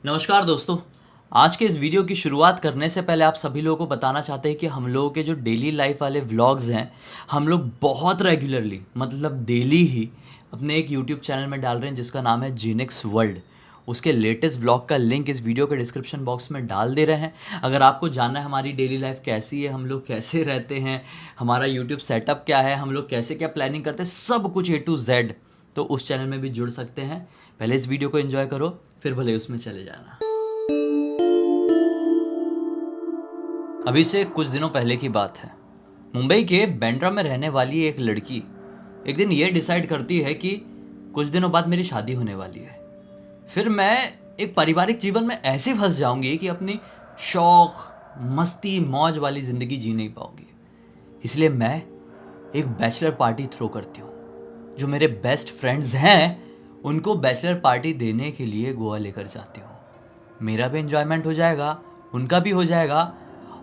नमस्कार दोस्तों। आज के इस वीडियो की शुरुआत करने से पहले आप सभी लोगों को बताना चाहते हैं कि हम लोगों के जो डेली लाइफ वाले व्लॉग्स हैं, हम लोग बहुत रेगुलरली मतलब डेली ही अपने एक यूट्यूब चैनल में डाल रहे हैं जिसका नाम है जीनिक्स वर्ल्ड। उसके लेटेस्ट व्लॉग का लिंक इस वीडियो के डिस्क्रिप्शन बॉक्स में डाल दे रहे हैं। अगर आपको जानना है हमारी डेली लाइफ कैसी है, हम लोग कैसे रहते हैं, हमारा यूट्यूब सेटअप क्या है, हम लोग कैसे क्या प्लानिंग करते हैं, सब कुछ A to Z, तो उस चैनल में भी जुड़ सकते हैं। पहले इस वीडियो को एंजॉय करो, फिर भले उसमें चले जाना। अभी से कुछ दिनों पहले की बात है। मुंबई के बांद्रा में रहने वाली एक लड़की एक दिन ये डिसाइड करती है कि कुछ दिनों बाद मेरी शादी होने वाली है। फिर मैं एक पारिवारिक जीवन में ऐसे फंस जाऊंगी कि अपनी शौक, मस्ती, मौज वाली ज़िंदगी जी नहीं पाऊंगी। इसलिए मैं एक बैचलर पार्टी थ्रो करती हूँ। जो मेरे बेस्ट फ्रेंड्स हैं उनको बैचलर पार्टी देने के लिए गोवा लेकर जाती हूँ। मेरा भी एंजॉयमेंट हो जाएगा, उनका भी हो जाएगा,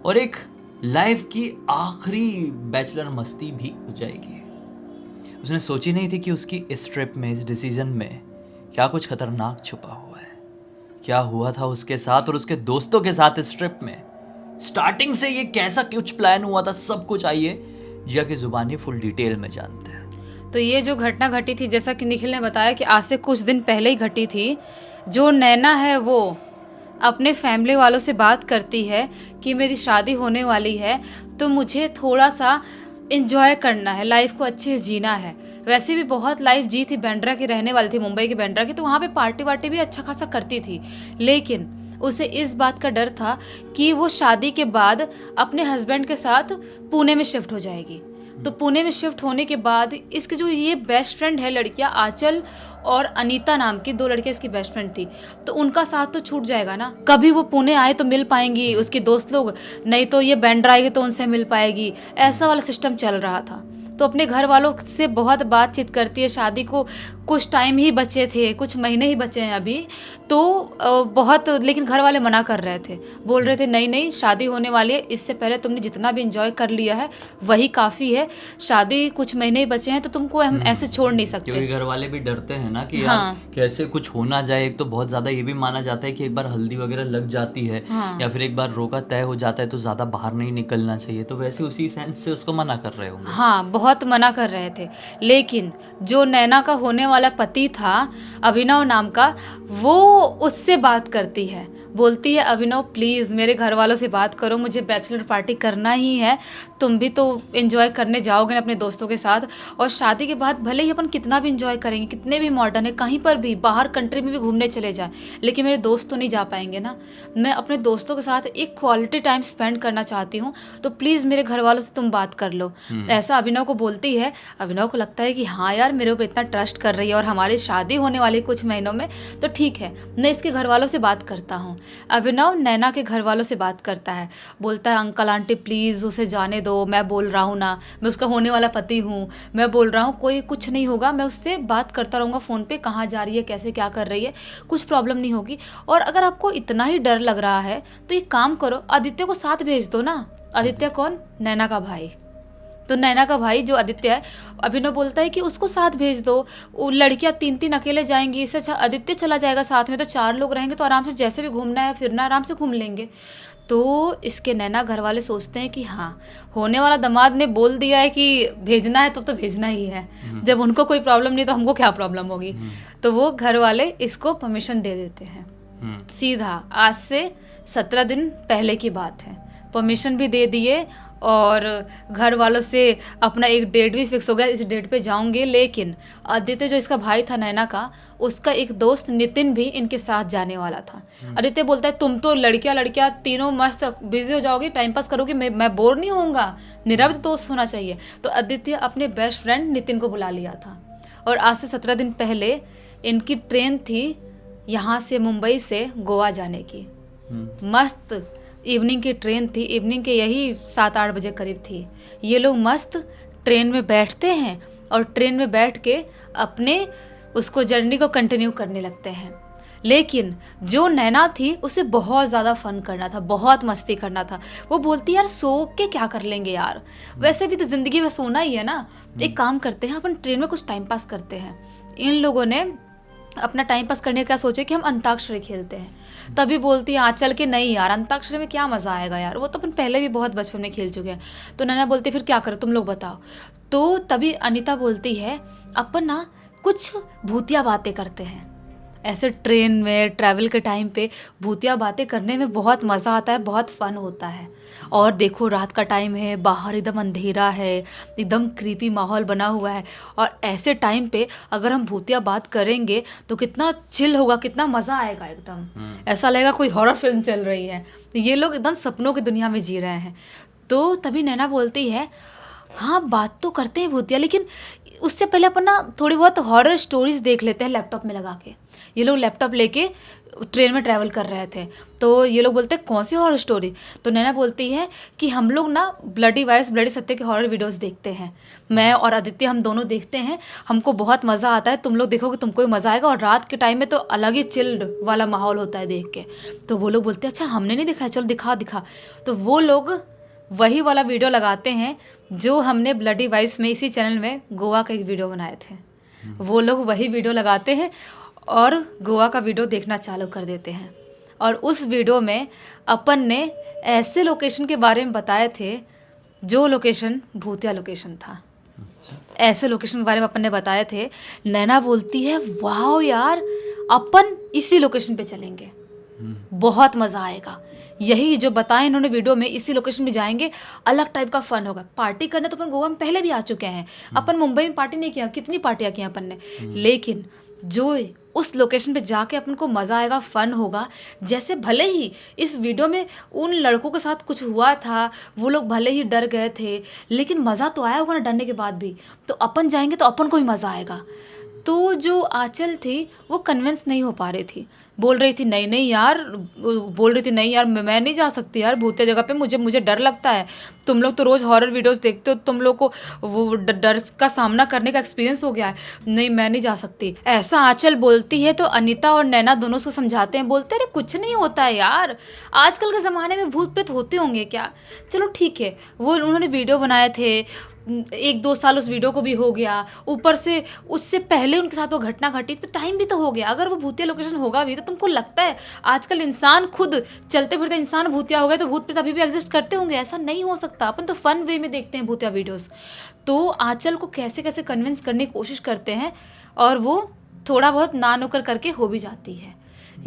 और एक लाइफ की आखिरी बैचलर मस्ती भी हो जाएगी। उसने सोची नहीं थी कि उसकी इस ट्रिप में, इस डिसीजन में क्या कुछ खतरनाक छुपा हुआ है। क्या हुआ था उसके साथ और उसके दोस्तों के साथ इस ट्रिप में, स्टार्टिंग से ये कैसा कुछ प्लान हुआ था, सब कुछ आइए जिया की जुबानी फुल डिटेल में जानते हैं। तो ये जो घटना घटी थी, जैसा कि निखिल ने बताया कि आज से कुछ दिन पहले ही घटी थी। जो नैना है वो अपने फैमिली वालों से बात करती है कि मेरी शादी होने वाली है, तो मुझे थोड़ा सा इन्जॉय करना है, लाइफ को अच्छे से जीना है। वैसे भी बहुत लाइफ जी थी, बांद्रा की रहने वाली थी, मुंबई की बांद्रा की, तो वहाँ पे पार्टी वार्टी भी अच्छा खासा करती थी। लेकिन उसे इस बात का डर था कि वो शादी के बाद अपने हस्बैंड के साथ पुणे में शिफ्ट हो जाएगी। तो पुणे में शिफ्ट होने के बाद इसके जो ये बेस्ट फ्रेंड है लड़कियां, आंचल और अनीता नाम की दो लड़कियां इसकी बेस्ट फ्रेंड थी, तो उनका साथ तो छूट जाएगा ना। कभी वो पुणे आए तो मिल पाएंगी उसके दोस्त लोग, नहीं तो ये बांद्रा आएगी तो उनसे मिल पाएगी। ऐसा वाला सिस्टम चल रहा था। तो अपने घर वालों से बहुत बातचीत करती है। शादी को कुछ टाइम ही बचे थे, कुछ महीने ही बचे हैं अभी, तो बहुत, लेकिन घर वाले मना कर रहे थे, बोल रहे थे नहीं नहीं शादी होने वाली है, इससे पहले तुमने जितना भी इंजॉय कर लिया है वही काफ़ी है, शादी कुछ महीने ही बचे हैं तो तुमको हम ऐसे छोड़ नहीं सकते। क्योंकि घर वाले भी डरते हैं ना कि हाँ। यार कैसे कुछ हो ना जाए। एक तो बहुत ज़्यादा ये भी माना जाता है कि एक बार हल्दी वगैरह लग जाती है, हाँ। या फिर एक बार रोका तय हो जाता है तो ज़्यादा बाहर नहीं निकलना चाहिए, तो वैसे उसी सेंस से उसको मना कर रहे होंगे। हाँ, बहुत मना कर रहे थे। लेकिन जो नैना का होने वाला पति था, अभिनव नाम का, वो उससे बात करती है, बोलती है अभिनव प्लीज़ मेरे घर वालों से बात करो, मुझे बैचलर पार्टी करना ही है, तुम भी तो एंजॉय करने जाओगे ना अपने दोस्तों के साथ, और शादी के बाद भले ही अपन कितना भी एंजॉय करेंगे, कितने भी मॉडर्न है, कहीं पर भी बाहर कंट्री में भी घूमने चले जाएं, लेकिन मेरे दोस्त तो नहीं जा पाएंगे ना। मैं अपने दोस्तों के साथ एक क्वालिटी टाइम स्पेंड करना चाहती हूँ, तो प्लीज़ मेरे घर वालों से तुम बात कर लो। ऐसा अभिनव को बोलती है। अभिनव को लगता है कि हाँ यार मेरे ऊपर इतना ट्रस्ट कर रही है और हमारी शादी होने वाली कुछ महीनों में, तो ठीक है मैं इसके घर वालों से बात करता हूँ। अभिनव नैना के घर वालों से बात करता है, बोलता है अंकल आंटी प्लीज़ उसे जाने दो, मैं बोल रहा हूँ ना, मैं उसका होने वाला पति हूँ, मैं बोल रहा हूँ कोई कुछ नहीं होगा, मैं उससे बात करता रहूँगा फ़ोन पे, कहाँ जा रही है, कैसे क्या कर रही है, कुछ प्रॉब्लम नहीं होगी। और अगर आपको इतना ही डर लग रहा है तो एक काम करो, आदित्य को साथ भेज दो ना। आदित्य कौन? नैना का भाई। तो नैना का भाई जो आदित्य है, अभिनव बोलता है कि उसको साथ भेज दो, वो लड़कियां 3-3 अकेले जाएंगी, इससे अच्छा आदित्य चला जाएगा साथ में, तो 4 लोग रहेंगे तो आराम से जैसे भी घूमना है फिरना आराम से घूम लेंगे। तो इसके नैना घर वाले सोचते हैं कि हाँ होने वाला दामाद ने बोल दिया है कि भेजना है तो भेजना ही है, जब उनको कोई प्रॉब्लम नहीं तो हमको क्या प्रॉब्लम होगी। तो वो घर वाले इसको परमिशन दे देते हैं। सीधा आज से 17 दिन पहले की बात है, परमिशन भी दे दिए और घर वालों से अपना एक डेट भी फिक्स हो गया, इस डेट पे जाऊंगे। लेकिन आदित्य जो इसका भाई था नैना का, उसका एक दोस्त नितिन भी इनके साथ जाने वाला था। आदित्य बोलता है तुम तो लड़कियां तीनों मस्त बिजी हो जाओगी, टाइम पास करोगी, मैं बोर नहीं होऊंगा, मेरा भी तो दोस्त होना चाहिए। तो आदित्य अपने बेस्ट फ्रेंड नितिन को बुला लिया था। और आज से 17 दिन पहले इनकी ट्रेन थी यहाँ से, मुंबई से गोवा जाने की। मस्त इवनिंग की ट्रेन थी, इवनिंग के यही 7-8 बजे करीब थी। ये लोग मस्त ट्रेन में बैठते हैं और ट्रेन में बैठ के अपने उसको जर्नी को कंटिन्यू करने लगते हैं। लेकिन जो नैना थी उसे बहुत ज़्यादा फन करना था, बहुत मस्ती करना था। वो बोलती यार सो के क्या कर लेंगे यार, वैसे भी तो ज़िंदगी में सोना ही है ना, एक काम करते हैं अपन ट्रेन में कुछ टाइम पास करते हैं। इन लोगों ने अपना टाइम पास करने का क्या सोचे कि हम अंताक्षरी खेलते हैं। तभी बोलती है आंचल के नहीं यार अंताक्षरी में क्या मज़ा आएगा यार, वो तो अपन पहले भी बहुत बचपन में खेल चुके हैं। तो नैना बोलती है फिर क्या करो तुम लोग बताओ। तो तभी अनीता बोलती है अपन ना कुछ भूतिया बातें करते हैं। ऐसे ट्रेन में ट्रैवल के टाइम पे भूतिया बातें करने में बहुत मज़ा आता है, बहुत फन होता है। और देखो रात का टाइम है, बाहर एकदम अंधेरा है, एकदम क्रीपी माहौल बना हुआ है, और ऐसे टाइम पे अगर हम भूतिया बात करेंगे तो कितना चिल होगा, कितना मज़ा आएगा, एकदम ऐसा लगेगा कोई हॉरर फिल्म चल रही है। ये लोग एकदम सपनों की दुनिया में जी रहे हैं। तो तभी नैना बोलती है हाँ बात तो करते हैं भूतिया, लेकिन उससे पहले अपन ना थोड़ी बहुत हॉरर स्टोरीज देख लेते हैं लैपटॉप में लगा के। ये लोग लैपटॉप लेके ट्रेन में ट्रैवल कर रहे थे, तो ये लोग बोलते हैं कौन सी हॉरर स्टोरी। तो नैना बोलती है कि हम लोग ना ब्लडी वाइफ्स ब्लडी सत्य के हॉरर वीडियोस देखते हैं, मैं और आदित्य हम दोनों देखते हैं, हमको बहुत मज़ा आता है, तुम लोग देखोगे तुमको भी मज़ा आएगा, और रात के टाइम में तो अलग ही चिल्ड वाला माहौल होता है देख के। तो वो लोग बोलते हैं अच्छा हमने नहीं देखा है, चलो दिखा दिखा। तो वो लोग वही वाला वीडियो लगाते हैं जो हमने ब्लडी वाइफ्स में इसी चैनल में गोवा का एक वीडियो बनाए थे। वो लोग वही वीडियो लगाते हैं और गोवा का वीडियो देखना चालू कर देते हैं। और उस वीडियो में अपन ने ऐसे लोकेशन के बारे में बताए थे जो लोकेशन भूतिया लोकेशन था। ऐसे लोकेशन के बारे में अपन ने बताए थे। नैना बोलती है वाह यार अपन इसी लोकेशन पे चलेंगे, बहुत मज़ा आएगा। यही जो बताएं इन्होंने वीडियो में, इसी लोकेशन में जाएंगे, अलग टाइप का फन होगा। पार्टी करने तो अपन गोवा में पहले भी आ चुके हैं, अपन मुंबई में पार्टी नहीं किया, कितनी पार्टियाँ की अपन ने, लेकिन जो उस लोकेशन पे जाके अपन को मज़ा आएगा, फन होगा। जैसे भले ही इस वीडियो में उन लड़कों के साथ कुछ हुआ था, वो लोग भले ही डर गए थे, लेकिन मज़ा तो आया होगा ना डरने के बाद भी। तो अपन जाएंगे तो अपन को भी मज़ा आएगा। तो जो आंचल थी वो कन्विंस नहीं हो पा रही थी, बोल रही थी नहीं यार, मैं नहीं जा सकती यार भूतिया जगह पे, मुझे डर लगता है। तुम लोग तो रोज़ हॉरर वीडियोस देखते हो, तुम लोग को वो डर का सामना करने का एक्सपीरियंस हो गया है, नहीं मैं नहीं जा सकती। ऐसा आंचल बोलती है तो अनीता और नैना दोनों उसको समझाते हैं, बोलते अरे कुछ नहीं होता है यार, आजकल के ज़माने में भूत प्रेत होते होंगे क्या, चलो ठीक है। वो उन्होंने वीडियो बनाए थे, 1-2 साल उस वीडियो को भी हो गया, ऊपर से उससे पहले उनके साथ वो घटना घटी, तो टाइम भी तो हो गया। अगर वो भूतिया लोकेशन होगा भी तो तुमको लगता है आजकल इंसान खुद चलते फिरते इंसान भूतिया हो गए तो भूत प्रेत अभी भी एग्जिस्ट करते होंगे? ऐसा नहीं हो सकता, अपन तो फन वे में देखते हैं भूतिया वीडियोस। तो आंचल को कैसे कैसे कन्विंस करने की कोशिश करते हैं और वो थोड़ा बहुत ना नुकर करके हो भी जाती है।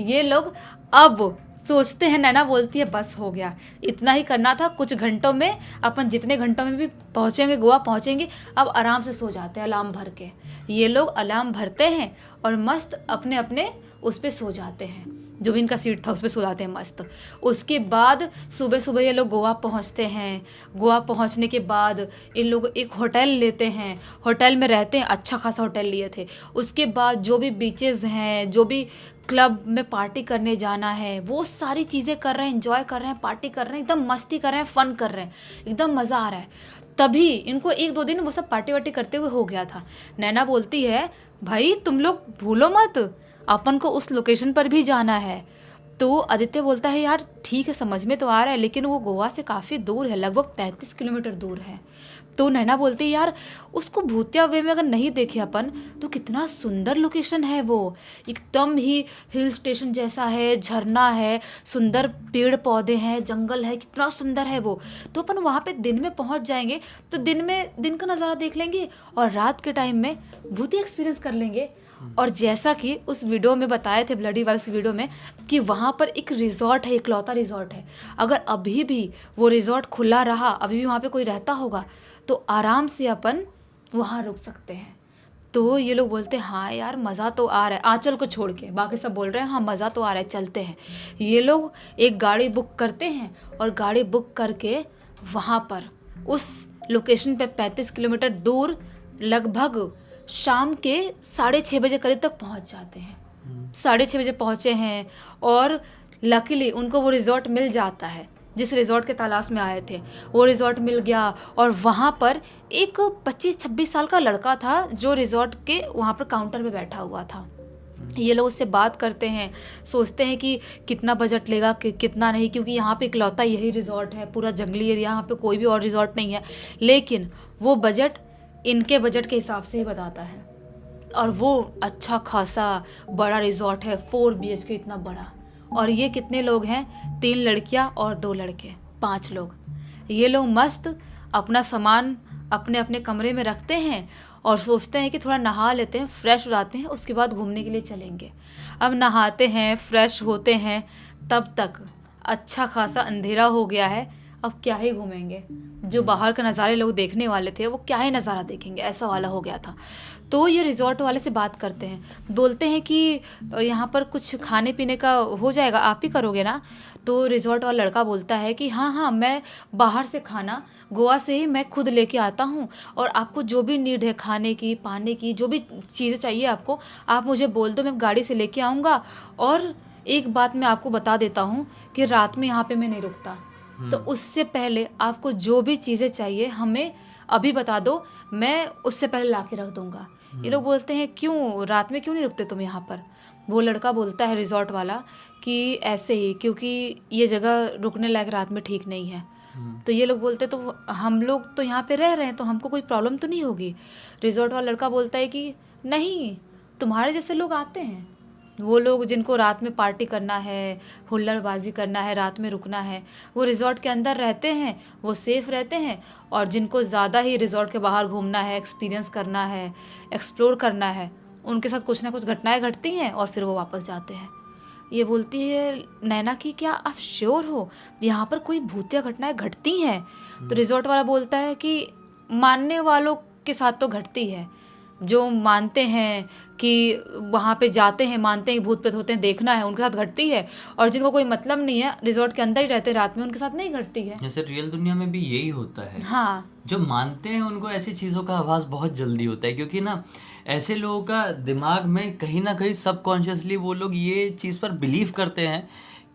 ये लोग अब सोचते हैं, नैना बोलती है बस हो गया, इतना ही करना था, कुछ घंटों में अपन जितने घंटों में भी पहुँचेंगे गोवा पहुँचेंगे, अब आराम से सो जाते हैं अलार्म भर के। ये लोग अलार्म भरते हैं और मस्त अपने अपने उस पर सो जाते हैं, जो भी इनका सीट था उस पर सो जाते हैं मस्त। उसके बाद सुबह सुबह ये लोग गोवा पहुंचते हैं। गोवा पहुंचने के बाद इन लोग एक होटल लेते हैं, होटल में रहते हैं, अच्छा खासा होटल लिए थे। उसके बाद जो भी बीचेस हैं, जो भी क्लब में पार्टी करने जाना है, वो सारी चीज़ें कर रहे हैं, एंजॉय कर रहे हैं, पार्टी कर रहे हैं, एकदम मस्ती कर रहे हैं, फ़न कर रहे हैं, एकदम मज़ा आ रहा है। तभी इनको 1-2 दिन वो सब पार्टी वार्टी करते हुए हो गया था। नैना बोलती है भाई तुम लोग भूलो मत, अपन को उस लोकेशन पर भी जाना है। तो आदित्य बोलता है यार ठीक है समझ में तो आ रहा है, लेकिन वो गोवा से काफ़ी दूर है, लगभग 35 किलोमीटर दूर है। तो नैना बोलती है यार उसको भूतिया वे में अगर नहीं देखे अपन तो कितना सुंदर लोकेशन है वो, एकदम ही हिल स्टेशन जैसा है, झरना है, सुंदर पेड़ पौधे हैं, जंगल है, कितना सुंदर है वो। तो अपन वहाँ पे दिन में पहुँच जाएंगे तो दिन में दिन का नज़ारा देख लेंगे और रात के टाइम में भूतिया एक्सपीरियंस कर लेंगे। और जैसा कि उस वीडियो में बताए थे ब्लडी वाइफ्स की वीडियो में कि वहाँ पर एक रिजॉर्ट है, इकलौता रिजॉर्ट है, अगर अभी भी वो रिजॉर्ट खुला रहा, अभी भी वहाँ पे कोई रहता होगा तो आराम से अपन वहाँ रुक सकते हैं। तो ये लोग बोलते हैं हाँ यार मज़ा तो आ रहा है, आंचल को छोड़ के बाकी सब बोल रहे हैं हाँ मज़ा तो आ रहा है, चलते हैं। ये लोग एक गाड़ी बुक करते हैं और गाड़ी बुक करके वहाँ पर उस लोकेशन पे 35 किलोमीटर दूर लगभग शाम के 6:30 बजे करीब तक पहुंच जाते हैं। 6:30 बजे पहुंचे हैं और लकीली उनको वो रिजॉर्ट मिल जाता है जिस रिजॉर्ट के तलाश में आए थे, वो रिजॉर्ट मिल गया। और वहाँ पर एक 25-26 साल का लड़का था जो रिजॉर्ट के वहाँ पर काउंटर पे बैठा हुआ था। ये लोग उससे बात करते हैं, सोचते हैं कि कितना बजट लेगा कितना नहीं, क्योंकि यहाँ पे इकलौता यही रिजॉर्ट है, पूरा जंगली एरिया, यहाँ पे कोई भी और रिजॉर्ट नहीं है। लेकिन वो बजट इनके बजट के हिसाब से ही बताता है। और वो अच्छा खासा बड़ा रिजॉर्ट है, 4 BHK इतना बड़ा। और ये कितने लोग हैं, 3 लड़कियां और 2 लड़के, 5 लोग। ये लोग मस्त अपना सामान अपने अपने कमरे में रखते हैं और सोचते हैं कि थोड़ा नहा लेते हैं, फ्रेश हो जाते हैं, उसके बाद घूमने के लिए चलेंगे। अब नहाते हैं, फ्रेश होते हैं, तब तक अच्छा खासा अंधेरा हो गया है। अब क्या ही घूमेंगे, जो बाहर का नज़ारे लोग देखने वाले थे वो क्या ही नज़ारा देखेंगे, ऐसा वाला हो गया था। तो ये रिजॉर्ट वाले से बात करते हैं, बोलते हैं कि यहाँ पर कुछ खाने पीने का हो जाएगा, आप ही करोगे ना? तो रिजॉर्ट वाला लड़का बोलता है कि हाँ हाँ, मैं बाहर से खाना गोवा से ही मैं खुद लेके आता हूँ, और आपको जो भी नीड है खाने की, पाने की, जो भी चीज़ें चाहिए आपको, आप मुझे बोल दो, मैं गाड़ी से लेके आऊँगा। और एक बात मैं आपको बता देता हूँ कि रात में यहाँ पे मैं नहीं रुकता, तो उससे पहले आपको जो भी चीज़ें चाहिए हमें अभी बता दो, मैं उससे पहले ला के रख दूँगा। ये लोग बोलते हैं क्यों, रात में क्यों नहीं रुकते तुम यहाँ पर? वो लड़का बोलता है रिजॉर्ट वाला कि ऐसे ही, क्योंकि ये जगह रुकने लायक रात में ठीक नहीं है। तो ये लोग बोलते तो हम लोग तो यहाँ पे रह रहे हैं, तो हमको कोई प्रॉब्लम तो नहीं होगी। रिजॉर्ट वाला लड़का बोलता है कि नहीं, तुम्हारे जैसे लोग आते हैं, वो लोग जिनको रात में पार्टी करना है, हुल्लड़बाजी करना है, रात में रुकना है, वो रिजॉर्ट के अंदर रहते हैं, वो सेफ़ रहते हैं। और जिनको ज़्यादा ही रिजॉर्ट के बाहर घूमना है, एक्सपीरियंस करना है, एक्सप्लोर करना है, उनके साथ कुछ ना कुछ घटनाएं घटती हैं और फिर वो वापस जाते हैं। ये बोलती है नैना कि क्या आप श्योर हो यहाँ पर कोई भूतिया घटनाएं घटती हैं? तो रिजॉर्ट वाला बोलता है कि मानने वालों के साथ तो घटती है, जो मानते हैं कि वहाँ पे जाते हैं, मानते हैं कि भूत प्रेत होते हैं, देखना है, उनके साथ घटती है। और जिनको कोई मतलब नहीं है, रिजॉर्ट के अंदर ही रहते हैं रात में, उनके साथ नहीं घटती है। जैसे रियल दुनिया में भी यही होता है। हाँ, जो मानते हैं उनको ऐसी चीज़ों का आभास बहुत जल्दी होता है, क्योंकि ना ऐसे लोगों का दिमाग में कहीं ना कहीं सबकॉन्शियसली वो लोग ये चीज़ पर बिलीव करते हैं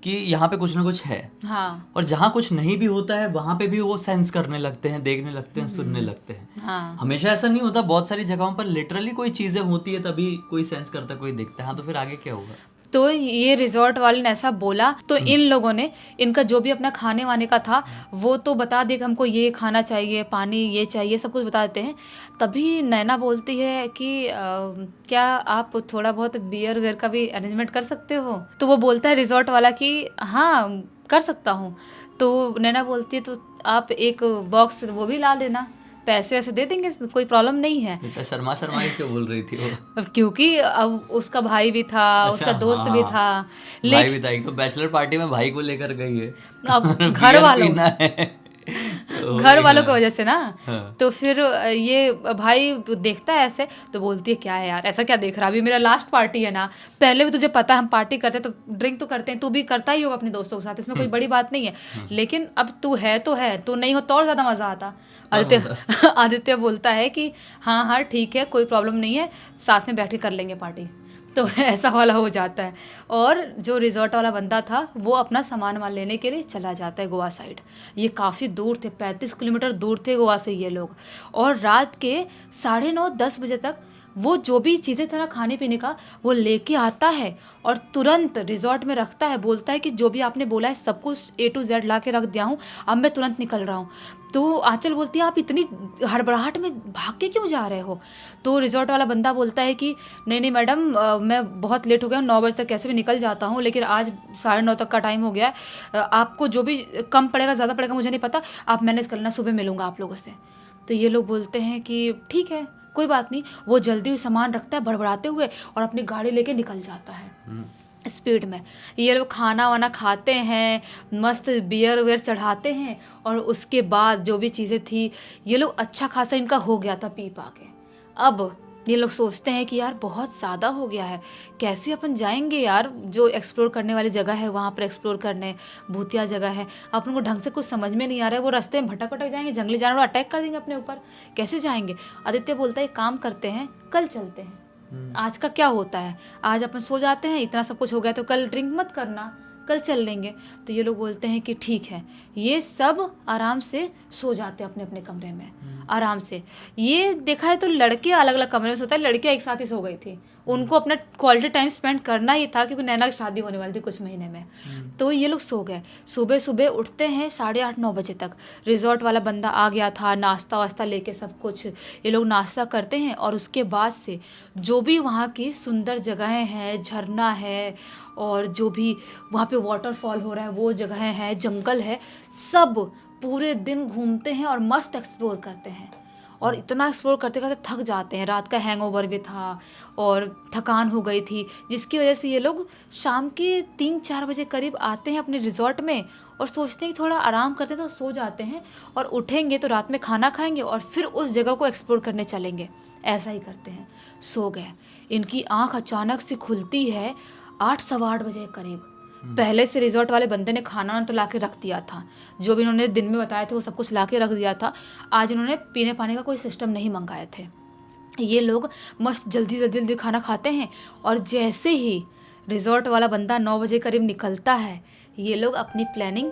कि यहाँ पे कुछ ना कुछ है। हाँ, और जहाँ कुछ नहीं भी होता है वहाँ पे भी वो सेंस करने लगते हैं, देखने लगते हैं, सुनने लगते हैं। हाँ, हमेशा ऐसा नहीं होता, बहुत सारी जगहों पर लिटरली कोई चीज़ें होती है तभी कोई सेंस करता है, कोई देखता है। हाँ, तो फिर आगे क्या होगा? तो ये रिजॉर्ट वाले ने ऐसा बोला, तो इन लोगों ने इनका जो भी अपना खाने वाने का था वो तो बता दिया कि हमको ये खाना चाहिए, पानी ये चाहिए, सब कुछ बता देते हैं। तभी नैना बोलती है कि क्या आप थोड़ा बहुत बियर वेयर का भी अरेंजमेंट कर सकते हो? तो वो बोलता है रिजॉर्ट वाला कि हाँ कर सकता हूँ। तो नैना बोलती है तो आप एक बॉक्स वो भी ला देना, पैसे वैसे दे देंगे, कोई प्रॉब्लम नहीं है। इतना शर्मा शर्मा ही क्यों बोल रही थी वो? अब क्योंकि अब उसका भाई भी था, उसका दोस्त भी हाँ, था, भाई भी था। एक तो बैचलर पार्टी में भाई को लेकर गई है, अब और घर बियर वालों पीना है तो घर वालों की हाँ, वजह से ना। हाँ। तो फिर ये भाई देखता है ऐसे, तो बोलती है क्या है यार, ऐसा क्या देख रहा, अभी मेरा लास्ट पार्टी है ना, पहले भी तुझे पता है हम पार्टी करते हैं तो ड्रिंक तो करते हैं, तू भी करता ही होगा अपने दोस्तों के साथ, इसमें कोई बड़ी बात नहीं है। लेकिन अब तू है तो है, तू नहीं हो तो और ज़्यादा मज़ा आता। आदित्य आदित्य बोलता है कि हाँ हाँ ठीक है, कोई प्रॉब्लम नहीं है, साथ में बैठ के कर लेंगे पार्टी। तो ऐसा वाला हो जाता है। और जो रिजॉर्ट वाला बंदा था वो अपना सामान वामान लेने के लिए चला जाता है गोवा साइड। ये काफ़ी दूर थे, 35 किलोमीटर दूर थे गोवा से ये लोग। और रात के 9:30-10 बजे तक वो जो भी चीज़ें था ना खाने पीने का, वो लेके आता है और तुरंत रिजॉर्ट में रखता है। बोलता है कि जो भी आपने बोला है सब कुछ A to Z ला के रख दिया हूँ, अब मैं तुरंत निकल रहा हूँ। तो आंचल बोलती है आप इतनी हड़बड़ाहट में भाग के क्यों जा रहे हो? तो रिजॉर्ट वाला बंदा बोलता है कि नहीं नहीं मैडम, मैं बहुत लेट हो गया हूँ, 9 बजे तक कैसे भी निकल जाता हूँ, लेकिन आज 9:30 तक का टाइम हो गया है, आपको जो भी कम पड़ेगा ज़्यादा पड़ेगा मुझे नहीं पता, आप मैनेज कर लेना, सुबह मिलूंगा आप लोगों से। तो ये लोग बोलते हैं कि ठीक है कोई बात नहीं। वो जल्दी सामान रखता है बड़बड़ाते हुए और अपनी गाड़ी लेके निकल जाता है स्पीड में। ये लोग खाना वाना खाते हैं, मस्त बियर वेयर चढ़ाते हैं, और उसके बाद जो भी चीज़ें थी ये लोग अच्छा खासा इनका हो गया था पी पा के। अब ये लोग सोचते हैं कि यार बहुत ज़्यादा हो गया है, कैसे अपन जाएंगे यार, जो एक्सप्लोर करने वाली जगह है वहाँ पर एक्सप्लोर करने, भूतिया जगह है, अपन को ढंग से कुछ समझ में नहीं आ रहा है, वो रास्ते में भटक भटक जाएंगे, जंगली जानवर अटैक कर देंगे अपने ऊपर, कैसे जाएंगे? आदित्य बोलता है एक काम करते हैं, कल चलते हैं, आज का क्या होता है, आज अपन सो जाते हैं, इतना सब कुछ हो गया तो कल ड्रिंक मत करना, कल चल लेंगे। तो ये लोग बोलते हैं कि ठीक है। ये सब आराम से सो जाते हैं अपने अपने कमरे में। आराम से। ये देखा है तो लड़के अलग अलग कमरे में सोते हैं, लड़कियां एक साथ ही सो गई थी। उनको अपना क्वालिटी टाइम स्पेंड करना ही था क्योंकि नैना की शादी होने वाली थी कुछ महीने में। तो ये लोग सो गए। सुबह सुबह उठते हैं 8:30-9 बजे तक। रिजॉर्ट वाला बंदा आ गया था, नाश्ता वास्ता लेके सब कुछ। ये लोग नाश्ता करते हैं और उसके बाद से जो भी वहाँ की सुंदर जगहें हैं, झरना है और जो भी वहाँ पे वाटरफॉल हो रहा है वो जगहें हैं, जंगल है, सब पूरे दिन घूमते हैं और मस्त एक्सप्लोर करते हैं। और इतना एक्सप्लोर करते करते थक जाते हैं, रात का हैंगओवर भी था और थकान हो गई थी, जिसकी वजह से ये लोग शाम के 3-4 बजे करीब आते हैं अपने रिजॉर्ट में और सोचते हैं कि थोड़ा आराम करते हैं तो सो जाते हैं और उठेंगे तो रात में खाना खाएंगे और फिर उस जगह को एक्सप्लोर करने चलेंगे। ऐसा ही करते हैं। सो गए। इनकी आँख अचानक से खुलती है 8-8:15 बजे के करीब। पहले से रिजॉर्ट वाले बंदे ने खाना तो ला के रख दिया था, जो भी इन्होंने दिन में बताए थे वो सब कुछ ला के रख दिया था। आज इन्होंने पीने पानी का कोई सिस्टम नहीं मंगाए थे। ये लोग मस्त जल्दी जल्दी जल्दी खाना खाते हैं और जैसे ही रिजॉर्ट वाला बंदा 9 बजे करीब निकलता है, ये लोग अपनी प्लानिंग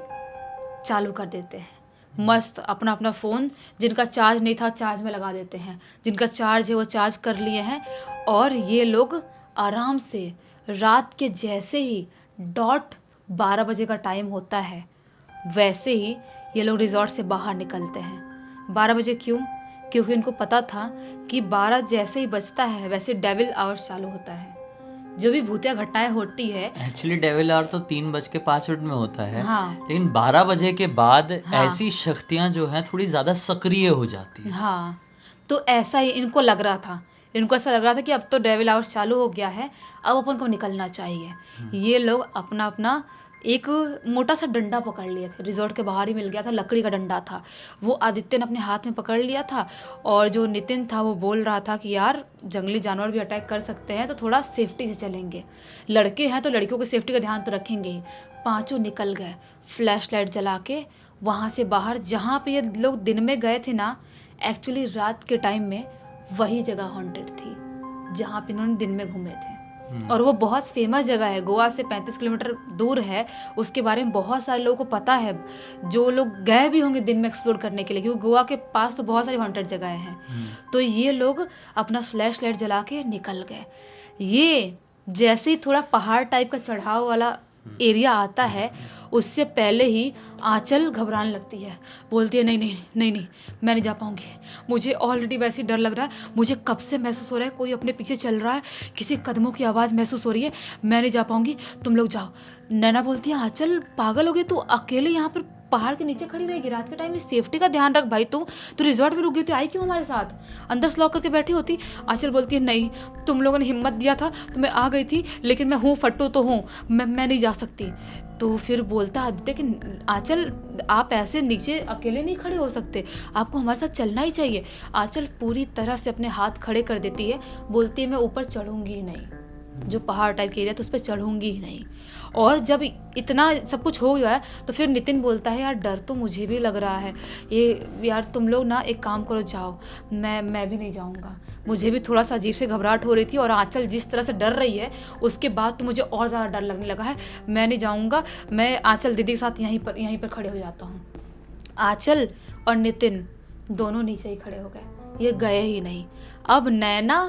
चालू कर देते हैं। मस्त अपना अपना फ़ोन, जिनका चार्ज नहीं था चार्ज में लगा देते हैं, जिनका चार्ज है वो चार्ज कर लिए हैं और ये लोग आराम से रात के जैसे ही डॉट 12 बजे का टाइम होता है वैसे ही ये लोग रिजॉर्ट से बाहर निकलते हैं। 12 बजे क्यों? क्योंकि उनको पता था कि 12 जैसे ही बजता है वैसे डेविल आवर्स चालू होता है। जो भी भूतिया घटनाएं होती है, एक्चुअली डेविल आवर तो 3:05 में होता है। हाँ। लेकिन 12 बजे के बाद हाँ। ऐसी शक्तियां जो हैं थोड़ी ज्यादा सक्रिय हो जाती है। हाँ, तो ऐसा ही इनको लग रहा था। इनको ऐसा लग रहा था कि अब तो डेविल आवर्स चालू हो गया है, अब अपन को निकलना चाहिए। ये लोग अपना अपना एक मोटा सा डंडा पकड़ लिए थे, रिजॉर्ट के बाहर ही मिल गया था, लकड़ी का डंडा था। वो आदित्य ने अपने हाथ में पकड़ लिया था और जो नितिन था वो बोल रहा था कि यार जंगली जानवर भी अटैक कर सकते हैं तो थोड़ा सेफ्टी से चलेंगे, लड़के हैं तो लड़कियों की सेफ्टी का ध्यान तो रखेंगे ही। पांचों निकल गए फ्लैश लाइट जला के वहाँ से बाहर। जहाँ पे ये लोग दिन में गए थे ना, एक्चुअली रात के टाइम में वही जगह हॉन्टेड थी जहाँ पे इन्होंने दिन में घूमे थे। और वो बहुत फेमस जगह है, गोवा से 35 किलोमीटर दूर है। उसके बारे में बहुत सारे लोगों को पता है, जो लोग गए भी होंगे दिन में एक्सप्लोर करने के लिए, क्योंकि गोवा के पास तो बहुत सारी हॉन्टेड जगहें हैं। तो ये लोग अपना फ्लैश लाइट जला के निकल गए। ये जैसे ही थोड़ा पहाड़ टाइप का चढ़ाव वाला एरिया आता है, उससे पहले ही आंचल घबराने लगती है। बोलती है नहीं नहीं नहीं नहीं, मैं नहीं जा पाऊंगी, मुझे ऑलरेडी वैसे ही डर लग रहा है, मुझे कब से महसूस हो रहा है कोई अपने पीछे चल रहा है, किसी कदमों की आवाज़ महसूस हो रही है, मैं नहीं जा पाऊंगी, तुम लोग जाओ। नैना बोलती है आंचल पागल हो गई, तू अकेले यहाँ पर पहाड़ के नीचे खड़ी रहेगी रात के टाइम में, सेफ्टी का ध्यान रख भाई। तू रिजॉर्ट में रुक गई थी, आई क्यों हमारे साथ, अंदर से लॉक करके बैठी होती। आंचल बोलती है नहीं, तुम लोगों ने हिम्मत दिया था तो मैं आ गई थी, लेकिन मैं हूँ फट्टू तो हूँ, मैं नहीं जा सकती। तो फिर बोलता आदित्य कि आंचल आप ऐसे नीचे अकेले नहीं खड़े हो सकते, आपको हमारे साथ चलना ही चाहिए। आंचल पूरी तरह से अपने हाथ खड़े कर देती है, बोलती है मैं ऊपर चढ़ूंगी ही नहीं, जो पहाड़ टाइप के एरिया तो उस पर चढ़ूंगी ही नहीं। और जब इतना सब कुछ हो गया तो फिर नितिन बोलता है यार डर तो मुझे भी लग रहा है, ये यार तुम लोग ना एक काम करो, जाओ, मैं भी नहीं जाऊंगा, मुझे भी थोड़ा सा अजीब से घबराहट हो रही थी और आंचल जिस तरह से डर रही है उसके बाद तो मुझे और ज़्यादा डर लगने लगा है, मैं नहीं जाऊंगा, मैं आंचल दीदी के साथ यहीं पर खड़े हो जाता हूँ। आंचल और नितिन दोनों नीचे ही खड़े हो गए, ये गए ही नहीं। अब नैना,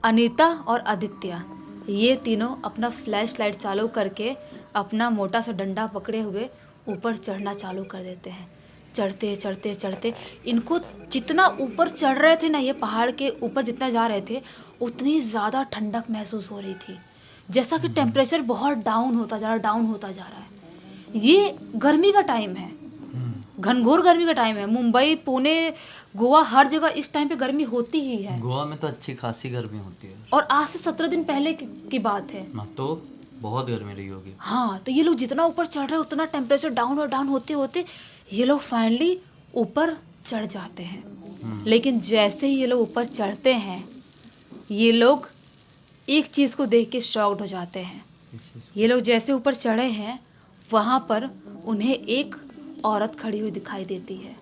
अनीता और आदित्य ये तीनों अपना फ्लैश लाइट चालू करके अपना मोटा सा डंडा पकड़े हुए ऊपर चढ़ना चालू कर देते हैं। चढ़ते चढ़ते चढ़ते इनको जितना ऊपर चढ़ रहे थे ना, ये पहाड़ के ऊपर जितना जा रहे थे उतनी ज़्यादा ठंडक महसूस हो रही थी, जैसा कि टेम्परेचर बहुत डाउन होता जा रहा है। ये गर्मी का टाइम है, घनघोर गर्मी का टाइम है। मुंबई, पुणे, गोवा हर जगह इस टाइम पे गर्मी होती ही है। गोवा में तो अच्छी खासी गर्मी होती है और आज से 17 दिन पहले की बात है ना, तो बहुत गर्मी रही होगी। हाँ, तो ये लोग जितना ऊपर चढ़ रहे हैं उतना टेम्परेचर डाउन होते होते ये लोग फाइनली ऊपर चढ़ जाते हैं। लेकिन जैसे ही ये लोग ऊपर चढ़ते हैं, ये लोग एक चीज़ को देख के शॉक्ड हो जाते हैं। ये लोग जैसे ऊपर चढ़े हैं, वहाँ पर उन्हें एक औरत खड़ी हुई दिखाई देती है,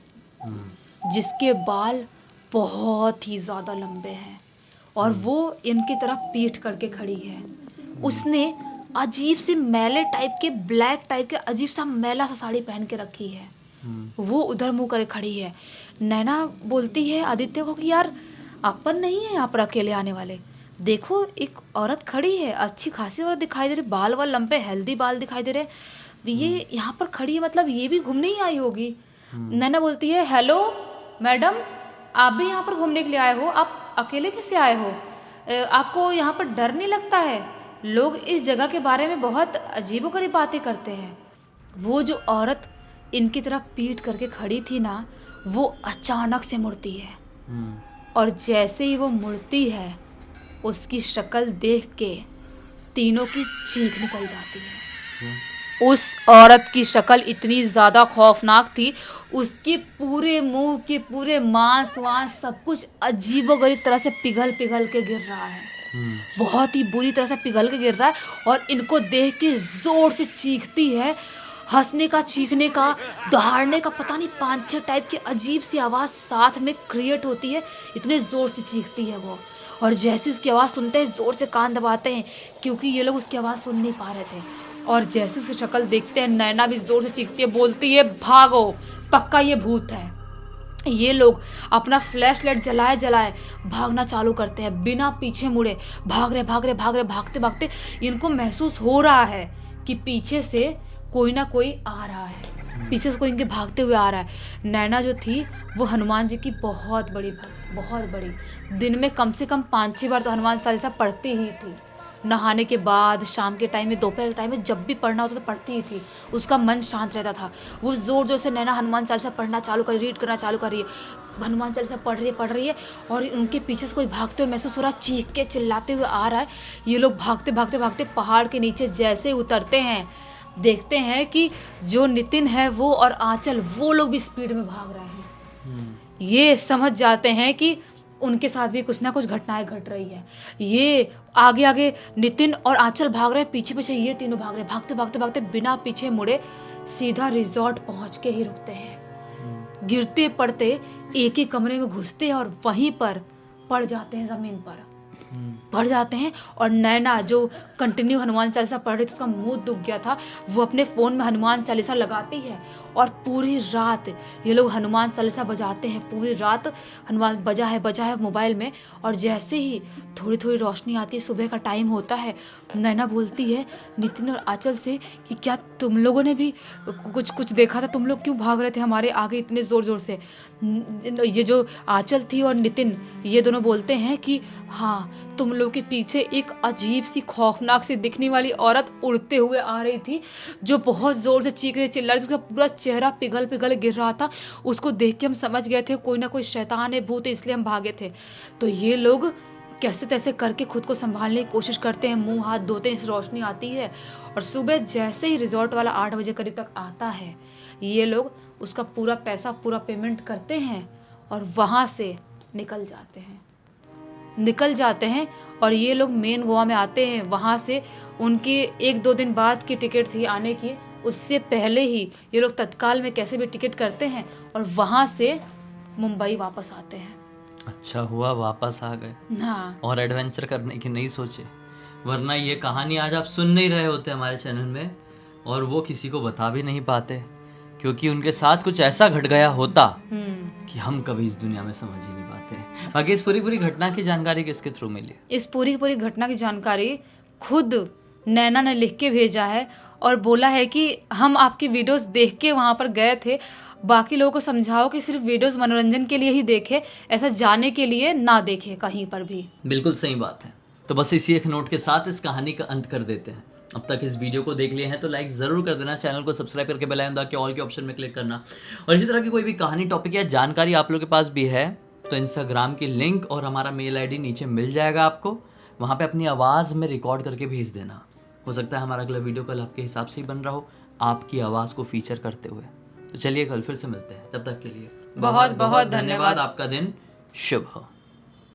जिसके बाल बहुत ही ज़्यादा लंबे हैं और वो इनकी तरफ पीठ करके खड़ी है। उसने अजीब से मैले टाइप के, ब्लैक टाइप के अजीब सा मैला सा साड़ी पहन के रखी है वो उधर मुंह करे खड़ी है। नैना बोलती है आदित्य को कि यार अपन नहीं है यहाँ पर अकेले आने वाले, देखो एक औरत खड़ी है, अच्छी खासी औरत दिखाई दे रही, बाल वाल लंबे हेल्दी बाल दिखाई दे रहे, ये यहाँ पर खड़ी है, मतलब ये भी घूमने ही आई होगी। नैना बोलती है हेलो मैडम, आप भी यहाँ पर घूमने के लिए आए हो, आप अकेले कैसे आए हो? आपको यहाँ पर डर नहीं लगता है? लोग इस जगह के बारे में बहुत अजीबोगरीब बातें करते हैं। वो जो औरत इनकी तरफ पीठ करके खड़ी थी ना, वो अचानक से मुड़ती है, और जैसे ही वो मुड़ती है उसकी शक्ल देख के तीनों की चीख निकल जाती है। उस औरत की शक्ल इतनी ज़्यादा खौफनाक थी, उसके पूरे मुंह के पूरे मांस वांस सब कुछ अजीबोगरीब तरह से पिघल पिघल के गिर रहा है, बहुत ही बुरी तरह से पिघल के गिर रहा है। और इनको देख के ज़ोर से चीखती है, हंसने का, चीखने का, दहाड़ने का, पता नहीं 5-6 टाइप की अजीब सी आवाज़ साथ में क्रिएट होती है, इतने ज़ोर से चीखती है वो। और जैसे उसकी आवाज़ सुनते हैं ज़ोर से कान दबाते हैं, क्योंकि ये लोग उसकी आवाज़ सुन नहीं पा रहे थे। और जैसे उसकी शक्ल देखते हैं, नैना भी ज़ोर से चीखती है, बोलती है भागो, पक्का ये भूत है। ये लोग अपना फ्लैश लाइट जलाए जलाए भागना चालू करते हैं, बिना पीछे मुड़े भाग रहे भाग रहे भाग रहे, भागते भागते इनको महसूस हो रहा है कि पीछे से कोई ना कोई आ रहा है, पीछे से कोई इनके भागते हुए आ रहा है। नैना जो थी वो हनुमान जी की बहुत बड़ी भक्त, बहुत बड़ी, दिन में कम से कम 5-6 बार तो हनुमान चालीसा पढ़ती ही थी। नहाने के बाद, शाम के टाइम में, दोपहर के टाइम में, जब भी पढ़ना होता तो पढ़ती ही थी। उसका मन शांत रहता था। वो ज़ोर ज़ोर से नैना हनुमान चालीसा पढ़ना चालू कर, रीड करना चालू कर रही है, हनुमान चालीसा पढ़ रही है, और उनके पीछे से कोई भागते हुए महसूस हो रहा है, चीख के चिल्लाते हुए आ रहा है। ये लोग भागते भागते भागते पहाड़ के नीचे जैसे उतरते हैं, देखते हैं कि जो नितिन है वो और आंचल, वो लोग भी स्पीड में भाग रहे हैं। ये समझ जाते हैं कि उनके साथ भी कुछ ना कुछ घटनाएं घट रही है। ये आगे आगे नितिन और आंचल भाग रहे हैं, पीछे पीछे ये तीनों भाग रहे हैं। भागते भागते भागते बिना पीछे मुड़े सीधा रिजॉर्ट पहुंच के ही रुकते हैं। गिरते पड़ते एक ही कमरे में घुसते हैं और वहीं पर पड़ जाते हैं, ज़मीन पर पड़ जाते हैं। और नैना जो कंटिन्यू हनुमान चालीसा पढ़ रही थी, उसका मुंह दुख गया था, वो अपने फ़ोन में हनुमान चालीसा लगाती है, और पूरी रात ये लोग हनुमान चालीसा बजाते हैं। पूरी रात हनुमान बजा है मोबाइल में। और जैसे ही थोड़ी थोड़ी रोशनी आती है, सुबह का टाइम होता है, नैना बोलती है नितिन और आंचल से कि क्या तुम लोगों ने भी कुछ देखा था? तुम लोग क्यों भाग रहे थे हमारे आगे इतने ज़ोर ज़ोर से? ये जो आंचल थी और नितिन, ये दोनों बोलते हैं कि हाँ, तुम लोग के पीछे एक अजीब सी खौफनाक सी दिखने वाली औरत उड़ते हुए आ रही थी, जो बहुत ज़ोर से चीख रही, चिल्ला रही, उसका पूरा चेहरा पिघल पिघल गिर रहा था। उसको देख के हम समझ गए थे कोई ना कोई शैतान है, भूत है, इसलिए हम भागे थे। तो ये लोग कैसे तैसे करके खुद को संभालने की कोशिश करते हैं, मुंह हाथ धोते हैं, इस रोशनी आती है। और सुबह जैसे ही रिजॉर्ट वाला 8 बजे करीब तक आता है, ये लोग उसका पूरा पैसा, पूरा पेमेंट करते हैं और वहाँ से निकल जाते हैं। और ये लोग मेन गोवा में आते हैं। वहाँ से उनके 1-2 दिन बाद की टिकट थी आने की, उससे पहले ही ये लोग तत्काल में कैसे भी टिकट करते हैं और वहाँ से मुंबई वापस आते हैं। अच्छा हुआ वापस आ गए, हाँ, और एडवेंचर करने की नहीं सोचे, वरना ये कहानी आज आप सुन नहीं रहे होते हमारे चैनल में, और वो किसी को बता भी नहीं पाते, क्योंकि उनके साथ कुछ ऐसा घट गया होता कि हम कभी इस दुनिया में समझ ही नहीं पाते। बाकी इस पूरी घटना की जानकारी किसके थ्रू मिली? इस पूरी घटना की जानकारी खुद नैना ने लिख के भेजा है और बोला है कि हम आपकी वीडियोस देख के वहाँ पर गए थे, बाकी लोगों को समझाओ कि सिर्फ वीडियोस मनोरंजन के लिए ही देखे, ऐसा जाने के लिए ना देखे कहीं पर भी। बिल्कुल सही बात है। तो बस इसी एक नोट के साथ इस कहानी का अंत कर देते हैं। अब तक इस वीडियो को देख लिए हैं तो लाइक ज़रूर कर देना, चैनल को सब्सक्राइब करके बेल आइकन दबा के ऑल के ऑप्शन में क्लिक करना। और इसी तरह की कोई भी कहानी, टॉपिक या जानकारी आप लोगों के पास भी है तो इंस्टाग्राम की लिंक और हमारा मेल आईडी नीचे मिल जाएगा आपको, वहाँ पे अपनी आवाज़ में रिकॉर्ड करके भेज देना। हो सकता है हमारा अगला वीडियो कल आपके हिसाब से ही बन रहा हो, आपकी आवाज़ को फीचर करते हुए। तो चलिए कल फिर से मिलते हैं, तब तक के लिए बहुत बहुत धन्यवाद। आपका दिन शुभ हो।